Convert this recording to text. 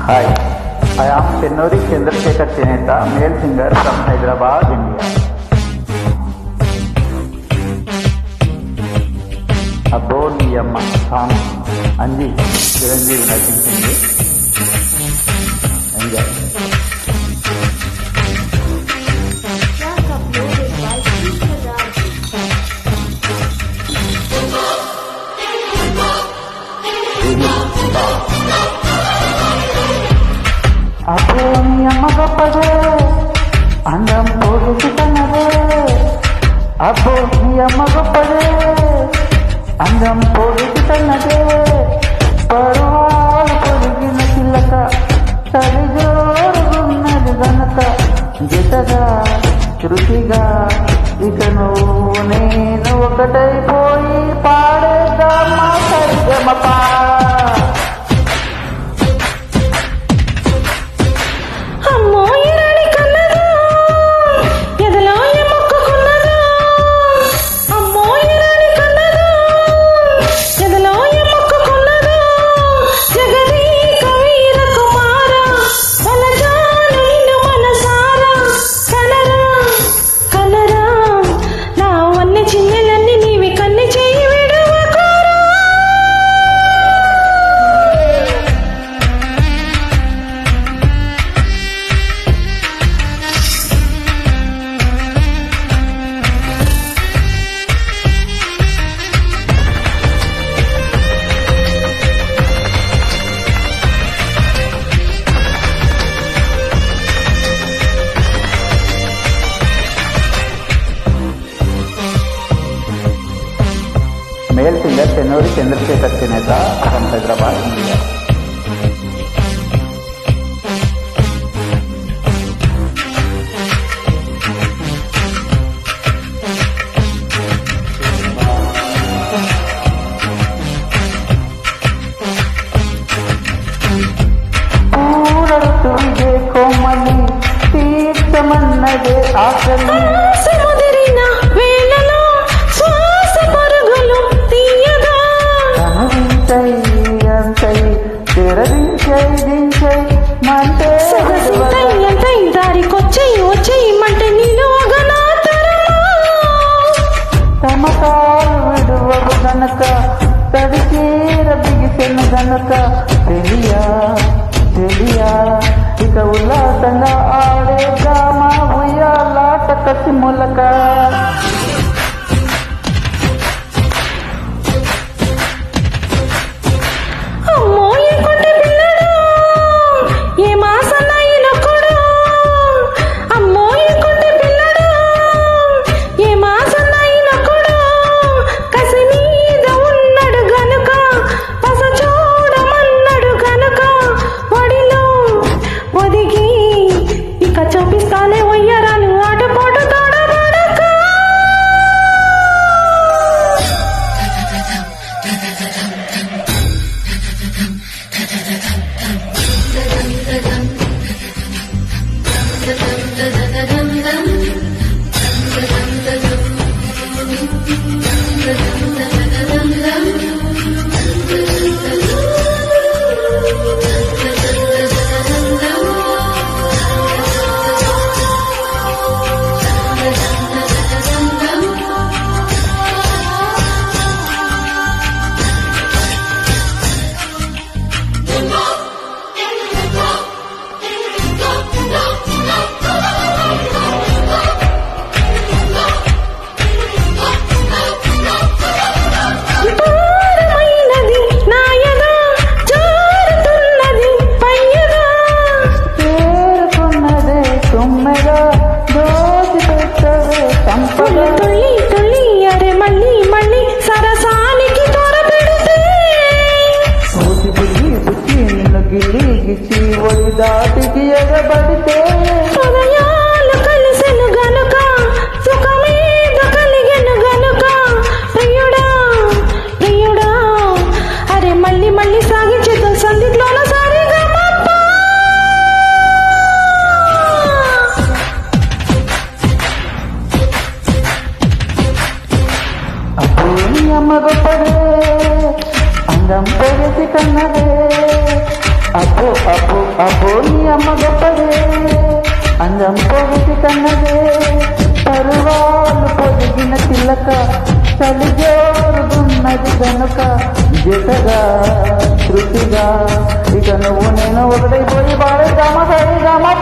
Hi, I am Chennuri Chandrasekhar Chineta, male singer from Hyderabad, India. అబ్బో నీ అమ్మ song Anji Chiranjeevi నటించింది. ఎంజాయ్. అబ్బో నీ అమ్మ గొప్పదే, అందం పోగేసి కన్నదే. అబ్బో నీ అమ్మ గొప్పదే, అందం పోగేసి కన్నదే. పరువాలు పొడిగిన చిల్లక, సరిజోరుగున్నది గనక. జతగా శృతిగా ఇక నువ్వు నేను ఒకటైపోయి పాడేద్దామా సరిగమపా. Male singer Chennuri Chandrasekhar Chineta from Hyderabad, India. పూరడుతూ ఇదే కోమలి తీర్చమన్నదే ఆకలి. తమకాలు విడువవు గనక, తడిచీర బిగిసెను గనక. తెలియా తెలియా ఇక ఉల్లాసంగా ఆడేద్దామా ఉయ్యాలాట కసి మొలక. గిచ్చి ఒడి దాటికి ఎగబడితే కలిసెను గనుక సుఖమేద కలిగెను గనుక. ప్రియుడా ప్రియుడా అరే మళ్ళీ మళ్ళీ సాగించేతో సందిట్లోన సారిగా అప్పుడు అమ్మ గొప్పదే, అందం పొగసి కన్నదే. అబ్బో అబ్బో అబ్బో నీ అమ్మ గొప్పదే అందం పొగిటి కన్నదే తరువాలు పొదిగిన తిల్లక చలిజోరుగున్నది గనుక జతగా శృతిగా ఇక నువ్వు నేను ఒకటైపోయి పాడేద్దామా సరిగామా